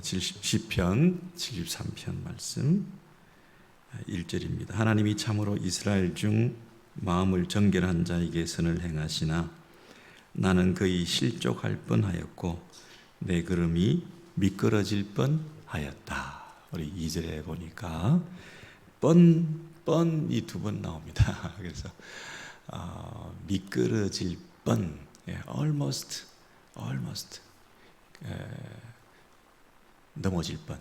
시편 73편 말씀 1절입니다. 하나님이 참으로 이스라엘 중 마음을 정결한 자에게 선을 행하시나 나는 그의 실족할 뻔하였고 내 걸음이 미끄러질 뻔하였다. 우리 2절에 보니까 뻔이 두 번 나옵니다. 그래서 미끄러질 뻔, almost, 넘어질 뻔,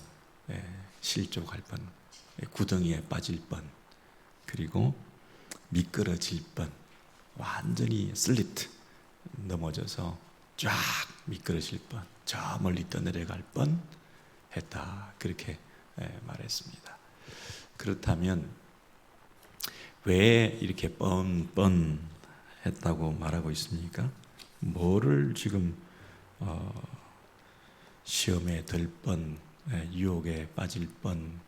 실족할 뻔, 구덩이에 빠질 뻔, 그리고 미끄러질 뻔, 완전히 슬리트 넘어져서 쫙 미끄러질 뻔, 저 멀리 떠내려갈 뻔 했다. 그렇게 말했습니다. 그렇다면 왜 이렇게 뻔 했다고 말하고 있습니까? 뭐를 지금 시험에 들 뻔, 유혹에 빠질 뻔,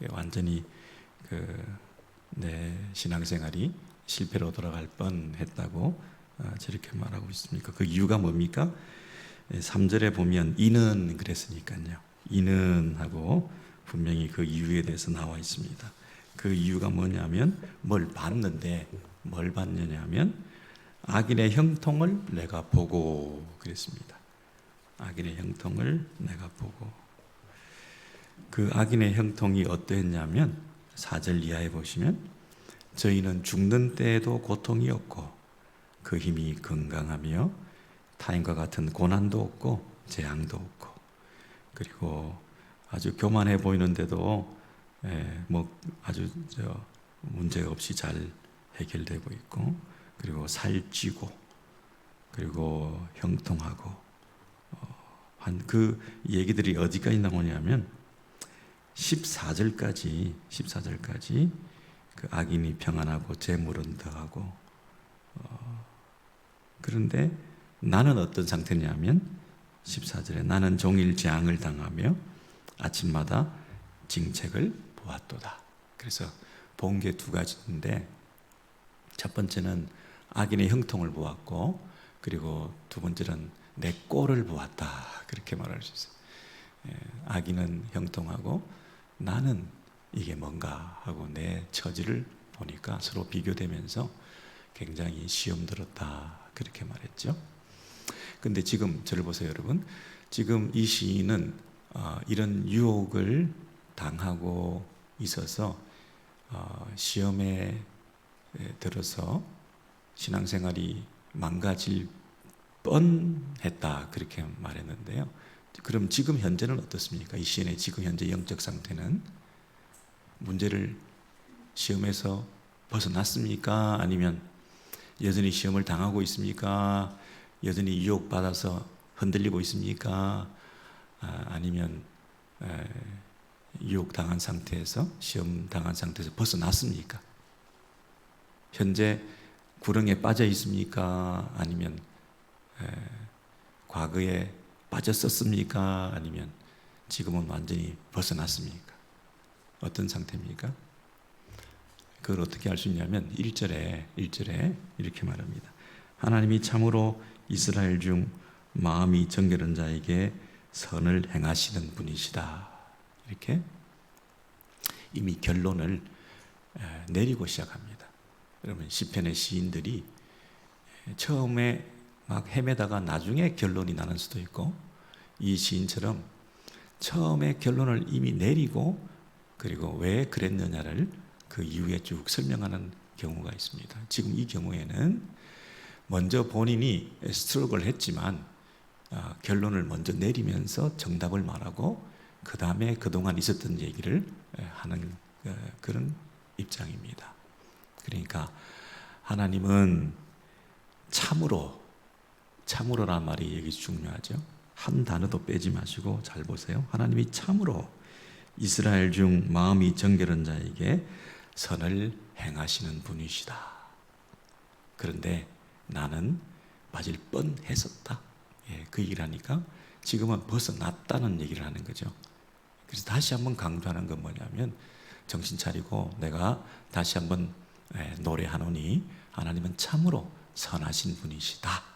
완전히 내 신앙생활이 실패로 돌아갈 뻔 했다고 저렇게 말하고 있습니까? 그 이유가 뭡니까? 3절에 보면 이는 그랬으니까요. 이는 하고 분명히 그 이유에 대해서 나와 있습니다. 그 이유가 뭐냐면 뭘 봤는데 뭘 봤느냐면 악인의 형통을 내가 보고 그랬습니다. 악인의 형통을 내가 보고. 그 악인의 형통이 어떠했냐면 4절 이하에 보시면 저희는 죽는 때에도 고통이 없고 그 힘이 건강하며 타인과 같은 고난도 없고 재앙도 없고 그리고 아주 교만해 보이는데도 아주 문제 없이 잘 해결되고 있고 그리고 살찌고 그리고 형통하고 그 얘기들이 어디까지 나오냐면 14절까지 그 악인이 평안하고 재물은 더하고 그런데 나는 어떤 상태냐면 14절에 나는 종일 재앙을 당하며 아침마다 징책을 보았도다. 그래서 본 게 두 가지인데 첫 번째는 악인의 형통을 보았고 그리고 두 번째는 내 꼴을 보았다. 그렇게 말할 수 있어요. 악인은 형통하고 나는 이게 뭔가 하고 내 처지를 보니까 서로 비교되면서 굉장히 시험 들었다. 그렇게 말했죠. 근데 지금 저를 보세요, 여러분. 지금 이 시인은 이런 유혹을 당하고 있어서 시험에 들어서 신앙생활이 망가질 뻔했다. 그렇게 말했는데요. 그럼 지금 현재는 어떻습니까? 이 시인의 지금 현재 영적 상태는 문제를 시험에서 벗어났습니까? 아니면 여전히 시험을 당하고 있습니까? 여전히 유혹받아서 흔들리고 있습니까? 아니면 유혹당한 상태에서 시험 당한 상태에서 벗어났습니까? 현재 구렁에 빠져 있습니까? 아니면 과거에 빠졌었습니까? 아니면 지금은 완전히 벗어났습니까? 어떤 상태입니까? 그걸 어떻게 알 수 있냐면 1절에 이렇게 말합니다. 하나님이 참으로 이스라엘 중 마음이 정결한 자에게 선을 행하시는 분이시다. 이렇게 이미 결론을 내리고 시작합니다. 여러분 시편의 시인들이 처음에 막 헤매다가 나중에 결론이 나는 수도 있고 이 시인처럼 처음에 결론을 이미 내리고 그리고 왜 그랬느냐를 그 이후에 쭉 설명하는 경우가 있습니다. 지금 이 경우에는 먼저 본인이 스트로크를 했지만 결론을 먼저 내리면서 정답을 말하고 그 다음에 그동안 있었던 얘기를 하는 그런 입장입니다. 그러니까 하나님은 참으로란 말이 여기 중요하죠. 한 단어도 빼지 마시고 잘 보세요. 하나님이 참으로 이스라엘 중 마음이 정결한 자에게 선을 행하시는 분이시다. 그런데 나는 빠질 뻔했었다. 그 얘기를 하니까 지금은 벗어났다는 얘기를 하는 거죠. 그래서 다시 한번 강조하는 건 뭐냐면 정신 차리고 내가 다시 한번 노래하노니 하나님은 참으로 선하신 분이시다.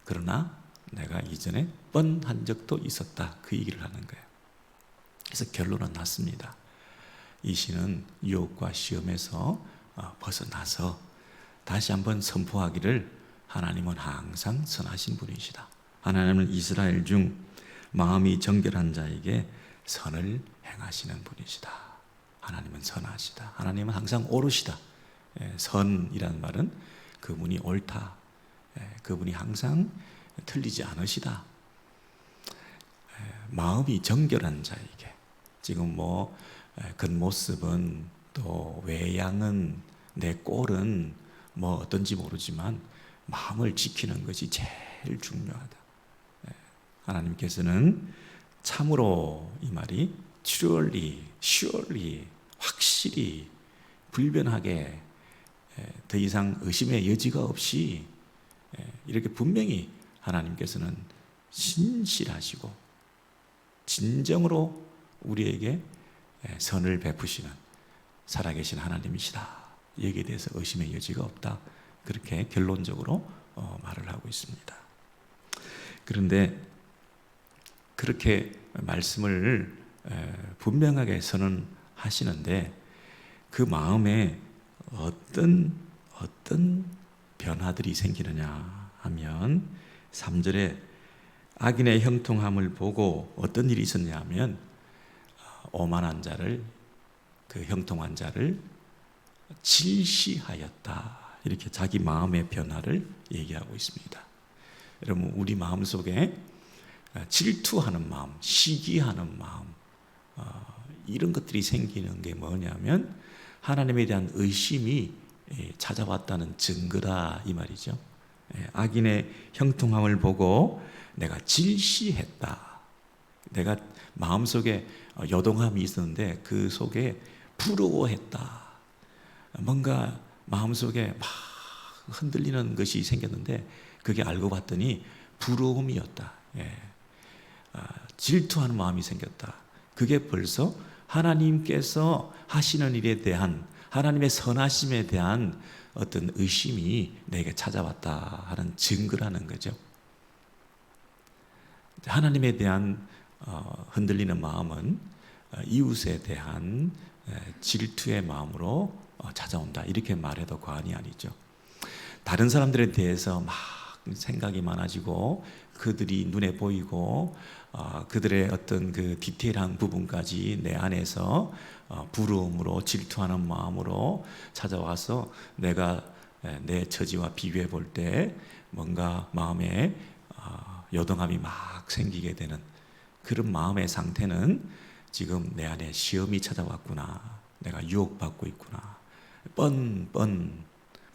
그러나 내가 이전에 뻔한 적도 있었다. 그 얘기를 하는 거예요. 그래서 결론은 났습니다. 이 시는 유혹과 시험에서 벗어나서 다시 한번 선포하기를 하나님은 항상 선하신 분이시다. 하나님은 이스라엘 중 마음이 정결한 자에게 선을 행하시는 분이시다. 하나님은 선하시다. 하나님은 항상 옳으시다. 선이란 말은 그분이 옳다. 그분이 항상 틀리지 않으시다. 마음이 정결한 자에게, 지금 뭐 겉모습은 또 외양은 내 꼴은 뭐 어떤지 모르지만 마음을 지키는 것이 제일 중요하다. 하나님께서는 참으로, 이 말이 surely, 확실히, 불변하게, 더 이상 의심의 여지가 없이 이렇게 분명히 하나님께서는 신실하시고 진정으로 우리에게 선을 베푸시는 살아계신 하나님이시다. 여기에 대해서 의심의 여지가 없다. 그렇게 결론적으로 말을 하고 있습니다. 그런데 그렇게 말씀을 분명하게 선언하시는데 그 마음에 어떤 변화들이 생기느냐 하면 3절에 악인의 형통함을 보고 어떤 일이 있었냐 하면 오만한 자를, 그 형통한 자를 질시하였다. 이렇게 자기 마음의 변화를 얘기하고 있습니다. 여러분, 우리 마음속에 질투하는 마음, 시기하는 마음, 이런 것들이 생기는 게 뭐냐면 하나님에 대한 의심이 찾아왔다는 증거다, 이 말이죠. 악인의 형통함을 보고 내가 질시했다. 내가 마음속에 요동함이 있었는데 그 속에 부러워했다. 뭔가 마음속에 막 흔들리는 것이 생겼는데 그게 알고 봤더니 부러움이었다. 질투하는 마음이 생겼다. 그게 벌써 하나님께서 하시는 일에 대한, 하나님의 선하심에 대한 어떤 의심이 내게 찾아왔다 하는 증거라는 거죠. 하나님에 대한 흔들리는 마음은 이웃에 대한 질투의 마음으로 찾아온다. 이렇게 말해도 과언이 아니죠. 다른 사람들에 대해서 막 생각이 많아지고 그들이 눈에 보이고 그들의 어떤 그 디테일한 부분까지 내 안에서 부러움으로 질투하는 마음으로 찾아와서 내가 내 처지와 비교해 볼 때 뭔가 마음에 요동함이 막 생기게 되는 그런 마음의 상태는 지금 내 안에 시험이 찾아왔구나. 내가 유혹받고 있구나.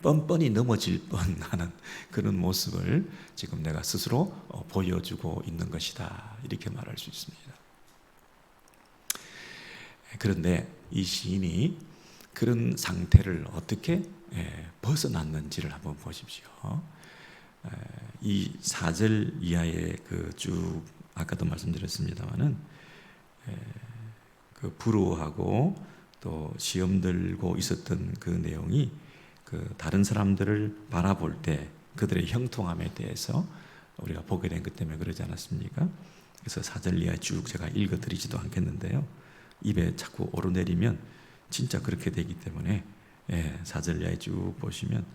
뻔뻔히 넘어질 뻔하는 그런 모습을 지금 내가 스스로 보여주고 있는 것이다. 이렇게 말할 수 있습니다. 그런데 이 시인이 그런 상태를 어떻게 벗어났는지를 한번 보십시오. 이 4절 이하의 그 쭉 아까도 말씀드렸습니다만은 그 부러워하고 또 시험 들고 있었던 그 내용이 그 다른 사람들을 바라볼 때 그들의 형통함에 대해서 우리가 보게 된 것 때문에 그러지 않았습니까? 그래서 4절 이하에 쭉 제가 읽어드리지도 않겠는데요. 입에 자꾸 오르내리면 진짜 그렇게 되기 때문에 4절 이하에 쭉 보시면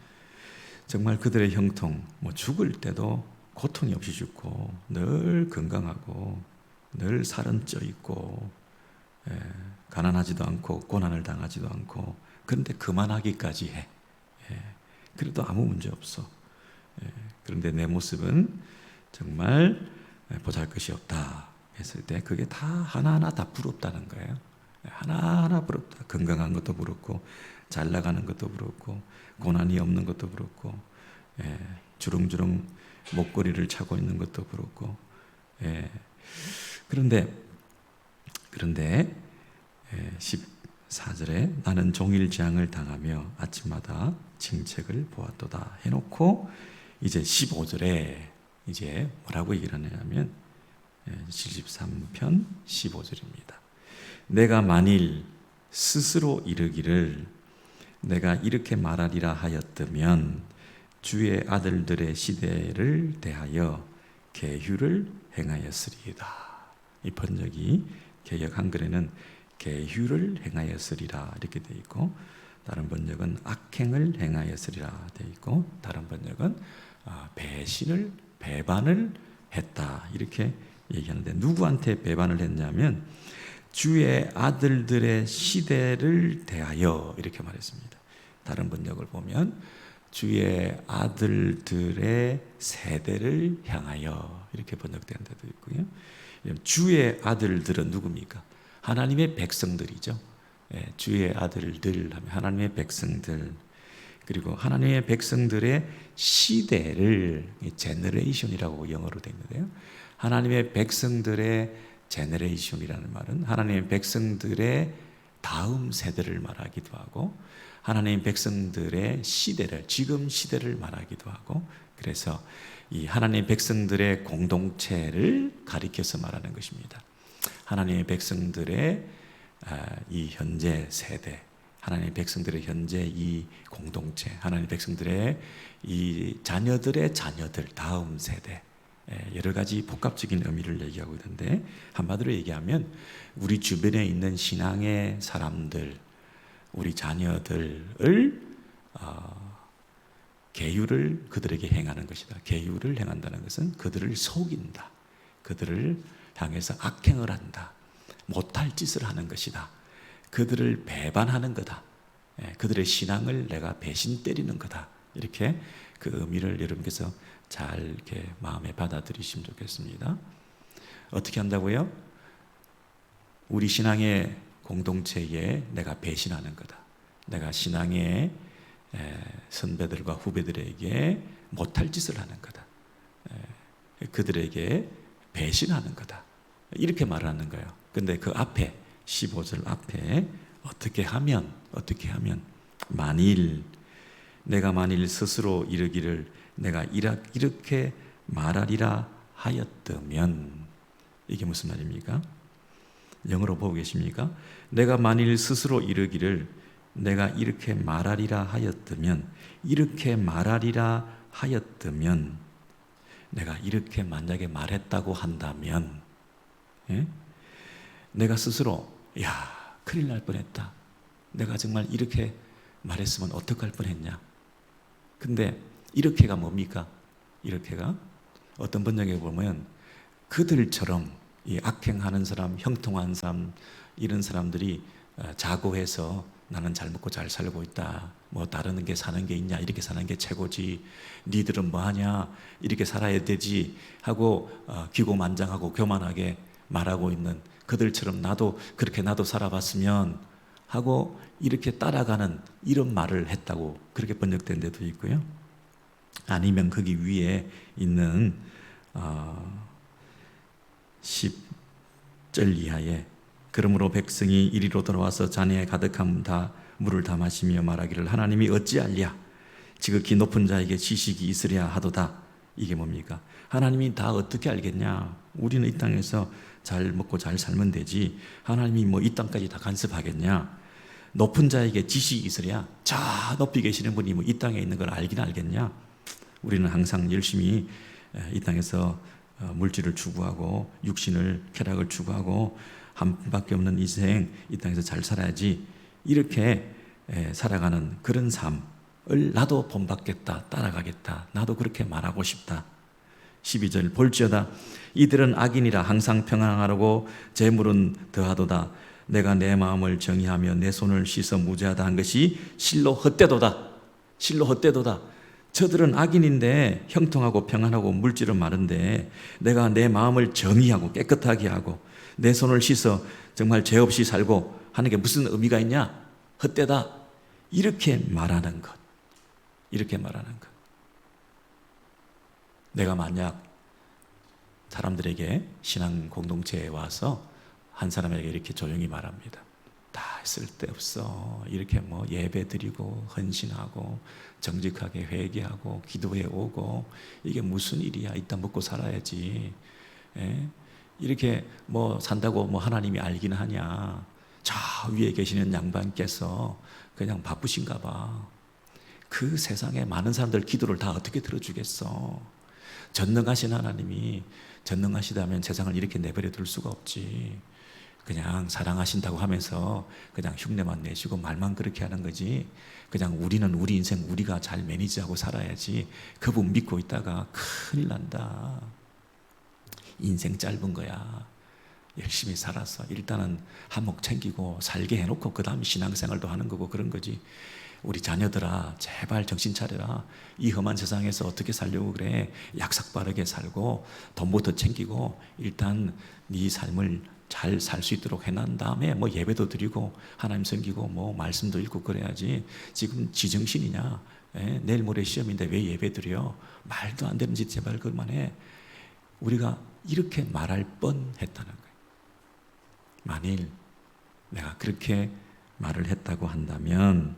정말 그들의 형통, 뭐 죽을 때도 고통이 없이 죽고 늘 건강하고 늘 살은 쪄 있고 가난하지도 않고 고난을 당하지도 않고 그런데 그만하기까지 해. 그래도 아무 문제 없어. 그런데 내 모습은 정말 보잘것이 없다 했을 때 그게 다 하나하나 다 부럽다는 거예요. 하나하나 부럽다. 건강한 것도 부럽고 잘 나가는 것도 부럽고 고난이 없는 것도 부럽고 주렁주렁 목걸이를 차고 있는 것도 부럽고 그런데 14절에 나는 종일 재앙을 당하며 아침마다 징책을 보았도다 해놓고 이제 15절에 이제 뭐라고 얘기를 하냐면 73편 15절입니다. 내가 만일 스스로 이르기를 내가 이렇게 말하리라 하였다면 주의 아들들의 시대를 대하여 계휴를 행하였으리이다. 이 번역이 개역 한글에는 계율을 행하였으리라 이렇게 되어 있고, 다른 번역은 악행을 행하였으리라 되어 있고, 다른 번역은 배반을 했다 이렇게 얘기하는데, 누구한테 배반을 했냐면 주의 아들들의 시대를 대하여 이렇게 말했습니다. 다른 번역을 보면 주의 아들들의 세대를 향하여 이렇게 번역된 데도 있고요. 주의 아들들은 누굽니까? 하나님의 백성들이죠. 주의 아들들 하면 하나님의 백성들, 그리고 하나님의 백성들의 시대를 제너레이션이라고 영어로 되어 있는데요. 하나님의 백성들의 제너레이션이라는 말은 하나님의 백성들의 다음 세대를 말하기도 하고, 하나님의 백성들의 시대를, 지금 시대를 말하기도 하고, 그래서 이 하나님의 백성들의 공동체를 가리켜서 말하는 것입니다. 하나님의 백성들의 이 현재 세대, 하나님의 백성들의 현재 이 공동체, 하나님의 백성들의 이 자녀들의 자녀들, 다음 세대, 여러 가지 복합적인 의미를 얘기하고 있는데, 한마디로 얘기하면 우리 주변에 있는 신앙의 사람들, 우리 자녀들을 계율을 그들에게 행하는 것이다. 계율을 행한다는 것은 그들을 속인다, 그들을 향해서 악행을 한다, 못할 짓을 하는 것이다, 그들을 배반하는 거다, 그들의 신앙을 내가 배신 때리는 거다, 이렇게 그 의미를 여러분께서 잘 이렇게 마음에 받아들이시면 좋겠습니다. 어떻게 한다고요? 우리 신앙의 공동체에 내가 배신하는 거다, 내가 신앙의 선배들과 후배들에게 못할 짓을 하는 거다, 그들에게 배신하는 거다, 이렇게 말하는 거예요. 근데 그 앞에 15절 앞에 어떻게 하면 내가 만일 스스로 이르기를 내가 이렇게 말하리라 하였다면, 이게 무슨 말입니까? 영어로 보고 계십니까? 내가 만일 스스로 이르기를 내가 이렇게 말하리라 하였다면, 이렇게 말하리라 하였다면, 내가 이렇게 만약에 말했다고 한다면, 내가 스스로 큰일 날 뻔했다, 내가 정말 이렇게 말했으면 어떡할 뻔했냐. 근데 이렇게가 뭡니까? 이렇게가 어떤 번역에 보면 그들처럼 이 악행하는 사람, 형통한 사람, 이런 사람들이 자고해서 나는 잘 먹고 잘 살고 있다, 뭐 다른 게 사는 게 있냐, 이렇게 사는 게 최고지, 니들은 뭐하냐, 이렇게 살아야 되지 하고 기고만장하고 교만하게 말하고 있는 그들처럼 나도 그렇게 나도 살아봤으면 하고 이렇게 따라가는 이런 말을 했다고 그렇게 번역된 데도 있고요. 아니면 거기 위에 있는 10절 이하에 그러므로 백성이 이리로 돌아와서 잔에 가득한 물을 다 마시며 말하기를 하나님이 어찌알랴 지극히 높은 자에게 지식이 있으랴 하도다. 이게 뭡니까? 하나님이 다 어떻게 알겠냐? 우리는 이 땅에서 잘 먹고 잘 살면 되지, 하나님이 뭐 이 땅까지 다 간섭하겠냐? 높은 자에게 지식이 있으랴, 저 높이 계시는 분이 뭐 이 땅에 있는 걸 알긴 알겠냐? 우리는 항상 열심히 이 땅에서 물질을 추구하고 육신을 쾌락을 추구하고 한 번밖에 없는 인생, 이 땅에서 잘 살아야지, 이렇게 살아가는 그런 삶을 나도 본받겠다, 따라가겠다, 나도 그렇게 말하고 싶다. 12절 볼지어다 이들은 악인이라 항상 평안하라고 재물은 더하도다. 내가 내 마음을 정의하며 내 손을 씻어 무죄하다 한 것이 실로 헛되도다. 실로 헛되도다. 저들은 악인인데 형통하고 평안하고 물질은 많은데 내가 내 마음을 정의하고 깨끗하게 하고 내 손을 씻어 정말 죄 없이 살고 하는 게 무슨 의미가 있냐? 헛되다. 이렇게 말하는 것. 이렇게 말하는 것. 내가 만약 사람들에게 신앙 공동체에 와서 한 사람에게 이렇게 조용히 말합니다. 다 쓸데없어. 이렇게 뭐 예배 드리고 헌신하고 정직하게 회개하고 기도해 오고 이게 무슨 일이야? 이따 먹고 살아야지. 이렇게 뭐 산다고 뭐 하나님이 알긴 하냐? 저 위에 계시는 양반께서 그냥 바쁘신가 봐. 그 세상에 많은 사람들 기도를 다 어떻게 들어주겠어? 전능하신 하나님이 전능하시다면 세상을 이렇게 내버려 둘 수가 없지. 그냥 사랑하신다고 하면서 그냥 흉내만 내시고 말만 그렇게 하는 거지. 그냥 우리는 우리 인생 우리가 잘 매니지하고 살아야지. 그분 믿고 있다가 큰일 난다. 인생 짧은 거야. 열심히 살아서 일단은 한몫 챙기고 살게 해놓고 그 다음에 신앙생활도 하는 거고 그런 거지. 우리 자녀들아 제발 정신 차려라. 이 험한 세상에서 어떻게 살려고 그래. 약삭 빠르게 살고 돈부터 챙기고 일단 네 삶을 잘 살 수 있도록 해난 다음에 뭐 예배도 드리고 하나님 섬기고 뭐 말씀도 읽고 그래야지. 지금 지정신이냐. 내일 모레 시험인데 왜 예배 드려. 말도 안 되는 짓 제발 그만해. 우리가 이렇게 말할 뻔했다는 거예요. 만일 내가 그렇게 말을 했다고 한다면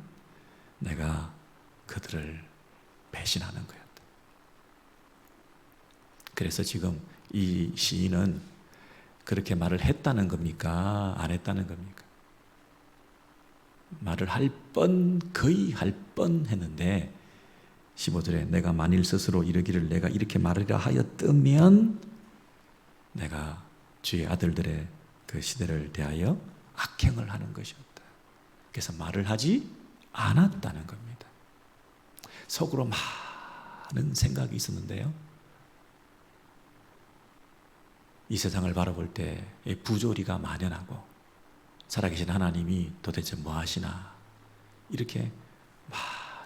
내가 그들을 배신하는 거였다. 그래서 지금 이 시인은 그렇게 말을 했다는 겁니까? 안 했다는 겁니까? 말을 할 뻔, 거의 할 뻔 했는데 15절에 내가 만일 스스로 이르기를 내가 이렇게 말하려 하였다면 내가 주의 아들들의 그 시대를 대하여 악행을 하는 것이었다. 그래서 말을 하지 않았다는 겁니다. 속으로 많은 생각이 있었는데요. 이 세상을 바라볼 때 부조리가 만연하고 살아계신 하나님이 도대체 뭐 하시나 이렇게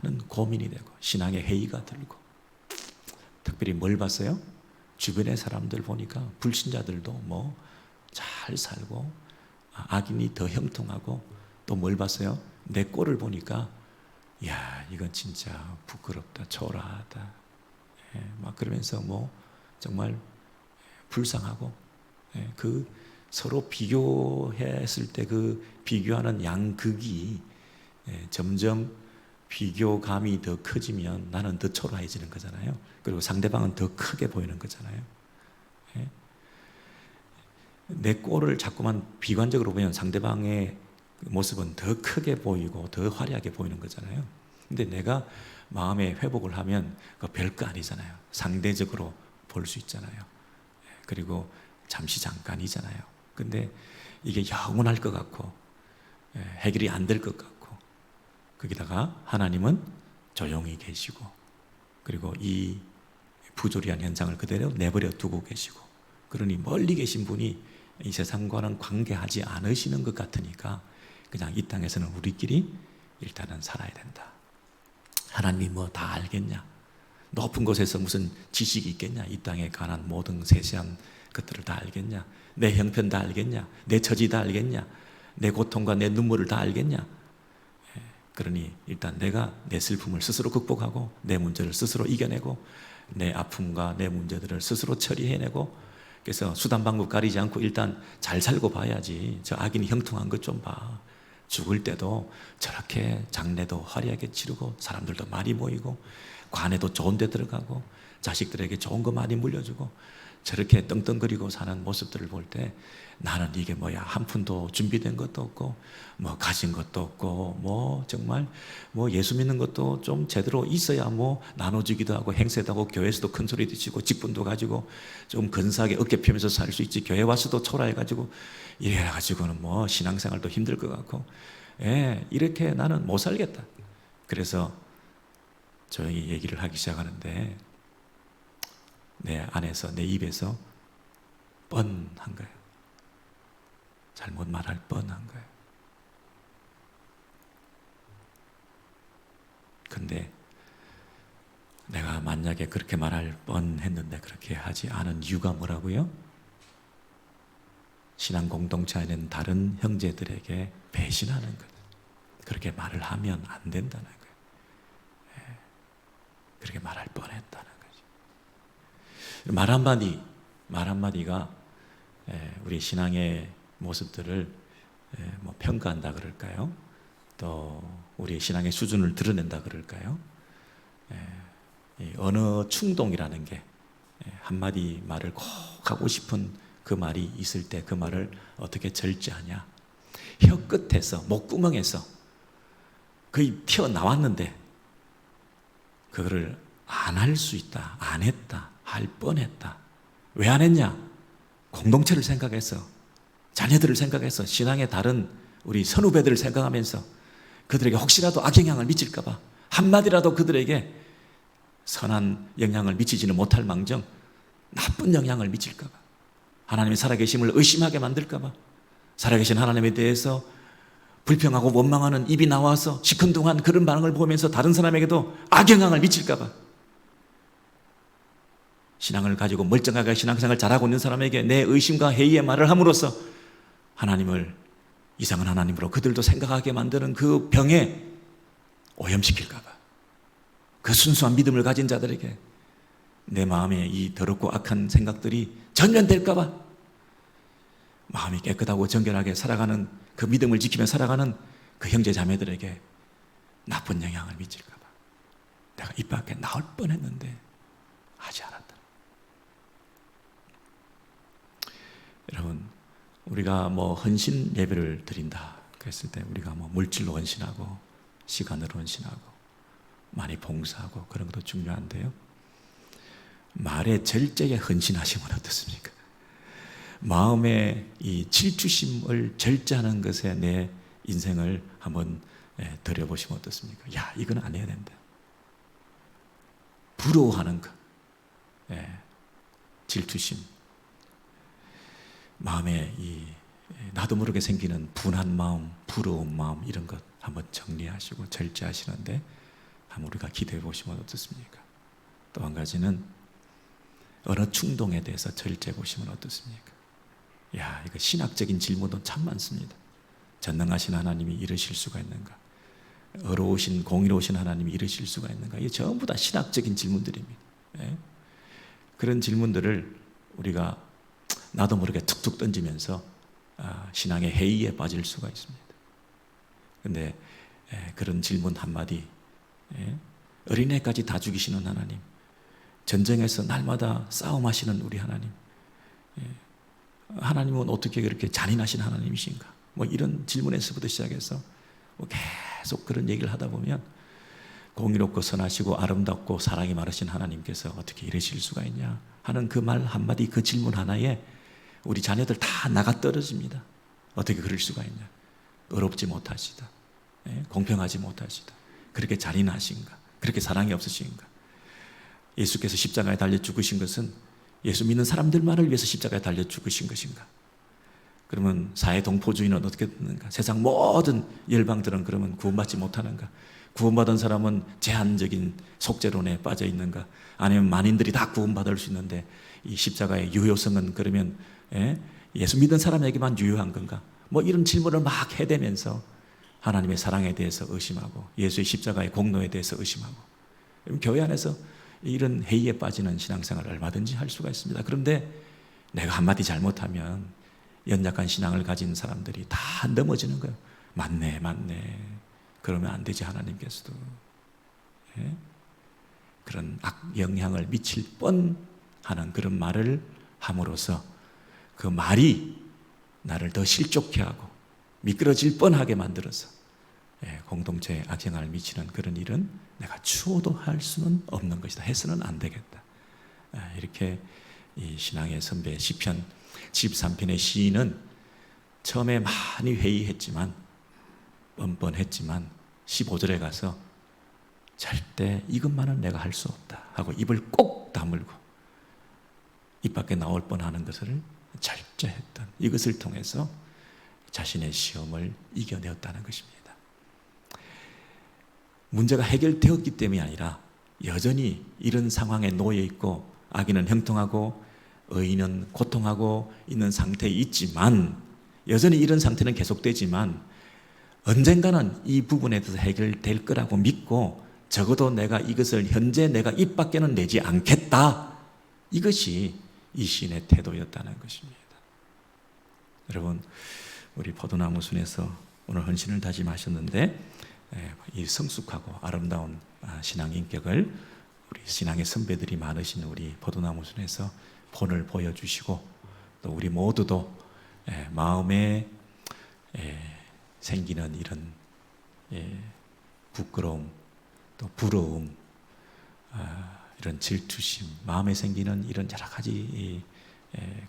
많은 고민이 되고 신앙의 회의가 들고 특별히 뭘 봤어요? 주변의 사람들 보니까 불신자들도 뭐 잘 살고 악인이 더 형통하고 또 뭘 봤어요? 내 꼴을 보니까 야 이건 진짜 부끄럽다 초라하다 막 그러면서 뭐 정말 불쌍하고 그 서로 비교했을 때 그 비교하는 양극이 점점 비교감이 더 커지면 나는 더 초라해지는 거잖아요. 그리고 상대방은 더 크게 보이는 거잖아요. 내 꼴을 자꾸만 비관적으로 보면 상대방의 모습은 더 크게 보이고 더 화려하게 보이는 거잖아요. 근데 내가 마음의 회복을 하면 그거 별거 아니잖아요. 상대적으로 볼 수 있잖아요. 그리고 잠시 잠깐이잖아요. 근데 이게 영원할 것 같고 해결이 안 될 것 같고 거기다가 하나님은 조용히 계시고 그리고 이 부조리한 현상을 그대로 내버려 두고 계시고 그러니 멀리 계신 분이 이 세상과는 관계하지 않으시는 것 같으니까 그냥 이 땅에서는 우리끼리 일단은 살아야 된다. 하나님이 뭐 다 알겠냐? 높은 곳에서 무슨 지식이 있겠냐? 이 땅에 관한 모든 세세한 것들을 다 알겠냐? 내 형편 다 알겠냐? 내 처지 다 알겠냐? 내 고통과 내 눈물을 다 알겠냐? 그러니 일단 내가 내 슬픔을 스스로 극복하고 내 문제를 스스로 이겨내고 내 아픔과 내 문제들을 스스로 처리해내고 그래서 수단 방법 가리지 않고 일단 잘 살고 봐야지. 저 악인이 형통한 것 좀 봐. 죽을 때도 저렇게 장례도 화려하게 치르고 사람들도 많이 모이고 관에도 좋은 데 들어가고 자식들에게 좋은 거 많이 물려주고 저렇게 떵떵거리고 사는 모습들을 볼 때 나는 이게 뭐야 한 푼도 준비된 것도 없고 뭐 가진 것도 없고 뭐 정말 뭐 예수 믿는 것도 좀 제대로 있어야 뭐 나눠주기도 하고 행세도 하고 교회에서도 큰 소리 듣고 직분도 가지고 좀 근사하게 어깨 펴면서 살 수 있지 교회 와서도 초라해가지고 이래가지고는 뭐 신앙생활도 힘들 것 같고 이렇게 나는 못 살겠다. 그래서 조용히 얘기를 하기 시작하는데 내 안에서 내 입에서 뻔한 거예요. 잘못 말할 뻔한 거예요. 근데 내가 만약에 그렇게 말할 뻔했는데 그렇게 하지 않은 이유가 뭐라고요? 신앙 공동체 안에는 다른 형제들에게 배신하는 거예요. 그렇게 말을 하면 안 된다는 거예요. 그렇게 말할 뻔했다는 거죠. 말 한마디가 우리 신앙의 모습들을 뭐 평가한다 그럴까요? 또 우리 신앙의 수준을 드러낸다 그럴까요? 언어 충동이라는 게 한마디 말을 꼭 하고 싶은 그 말이 있을 때 그 말을 어떻게 절제하냐? 혀 끝에서 목구멍에서 거의 튀어나왔는데 그거를 안 할 수 있다, 안 했다 할 뻔했다. 왜 안 했냐? 공동체를 생각해서, 자녀들을 생각해서, 신앙의 다른 우리 선후배들을 생각하면서 그들에게 혹시라도 악영향을 미칠까 봐, 한마디라도 그들에게 선한 영향을 미치지는 못할 망정 나쁜 영향을 미칠까 봐, 하나님의 살아계심을 의심하게 만들까 봐, 살아계신 하나님에 대해서 불평하고 원망하는 입이 나와서 시큰둥한 그런 반응을 보면서 다른 사람에게도 악영향을 미칠까 봐, 신앙을 가지고 멀쩡하게 신앙생활 잘하고 있는 사람에게 내 의심과 회의의 말을 함으로써 하나님을 이상한 하나님으로 그들도 생각하게 만드는 그 병에 오염시킬까 봐, 그 순수한 믿음을 가진 자들에게 내 마음에 이 더럽고 악한 생각들이 전면될까 봐, 마음이 깨끗하고 정결하게 살아가는 그 믿음을 지키며 살아가는 그 형제 자매들에게 나쁜 영향을 미칠까 봐 내가 입 밖에 나올 뻔했는데 하지 않았다. 여러분, 우리가 헌신 예배를 드린다 그랬을 때 우리가 물질로 헌신하고 시간으로 헌신하고 많이 봉사하고 그런 것도 중요한데요, 말의 절제에 헌신하시면 어떻습니까? 마음의 이 질투심을 절제하는 것에 내 인생을 한번 들여보시면 어떻습니까? 야, 이건 안 해야 된다. 부러워하는 것, 질투심, 마음에 이 나도 모르게 생기는 분한 마음, 부러운 마음, 이런 것 한번 정리하시고 절제하시는데 한번 우리가 기도해 보시면 어떻습니까? 또 한 가지는 어느 충동에 대해서 절제해 보시면 어떻습니까? 야, 이거 신학적인 질문도 참 많습니다. 전능하신 하나님이 이러실 수가 있는가? 어려우신 공의로우신 하나님이 이러실 수가 있는가? 이게 전부 다 신학적인 질문들입니다. 그런 질문들을 우리가 나도 모르게 툭툭 던지면서 신앙의 해이에 빠질 수가 있습니다. 그런데 그런 질문 한마디, 어린애까지 다 죽이시는 하나님, 전쟁에서 날마다 싸움하시는 우리 하나님, 하나님은 어떻게 그렇게 잔인하신 하나님이신가? 이런 질문에서부터 시작해서 계속 그런 얘기를 하다 보면 공의롭고 선하시고 아름답고 사랑이 많으신 하나님께서 어떻게 이러실 수가 있냐 하는 그 말 한마디, 그 질문 하나에 우리 자녀들 다 나가 떨어집니다. 어떻게 그럴 수가 있냐? 의롭지 못하시다, 공평하지 못하시다, 그렇게 잔인하신가? 그렇게 사랑이 없으신가? 예수께서 십자가에 달려 죽으신 것은 예수 믿는 사람들만을 위해서 십자가에 달려 죽으신 것인가? 그러면 사회동포주의는 어떻게 듣는가? 세상 모든 열방들은 그러면 구원받지 못하는가? 구원받은 사람은 제한적인 속죄론에 빠져 있는가? 아니면 만인들이 다 구원받을 수 있는데 이 십자가의 유효성은 그러면 예수 믿는 사람에게만 유효한 건가? 이런 질문을 막 해대면서 하나님의 사랑에 대해서 의심하고 예수의 십자가의 공로에 대해서 의심하고, 교회 안에서 이런 회의에 빠지는 신앙생활을 얼마든지 할 수가 있습니다. 그런데 내가 한마디 잘못하면 연약한 신앙을 가진 사람들이 다 넘어지는 거예요. 맞네. 그러면 안 되지. 하나님께서도 그런 악영향을 미칠 뻔하는 그런 말을 함으로써 그 말이 나를 더 실족해 하고 미끄러질 뻔하게 만들어서 공동체에 악영향을 미치는 그런 일은 내가 추호도 할 수는 없는 것이다. 해서는 안 되겠다. 이렇게 이 신앙의 선배 시편 73편의 시인은 처음에 많이 회의했지만, 뻔뻔했지만 15절에 가서 절대 이것만은 내가 할 수 없다 하고 입을 꼭 다물고 입 밖에 나올 뻔하는 것을 절제했던, 이것을 통해서 자신의 시험을 이겨내었다는 것입니다. 문제가 해결되었기 때문이 아니라 여전히 이런 상황에 놓여 있고 악인은 형통하고 의인은 고통하고 있는 상태에 있지만, 여전히 이런 상태는 계속되지만 언젠가는 이 부분에 대해서 해결될 거라고 믿고 적어도 내가 이것을 현재 내가 입 밖에는 내지 않겠다, 이것이 이 시인의 태도였다는 것입니다. 여러분, 우리 포도나무 순에서 오늘 헌신을 다짐하셨는데 이 성숙하고 아름다운 신앙 인격을 우리 신앙의 선배들이 많으신 우리 포도나무 순에서 본을 보여주시고, 또 우리 모두도 마음에 생기는 이런 부끄러움, 또 부러움, 이런 질투심, 마음에 생기는 이런 여러 가지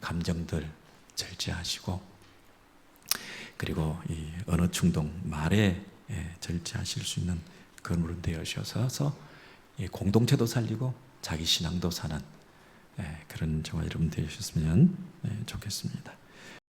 감정들 절제하시고, 그리고 이 언어 충동, 말에 절제하실 수 있는 그런 되어셔서 공동체도 살리고 자기 신앙도 사는 그런 저와 여러분 되셨으면 좋겠습니다.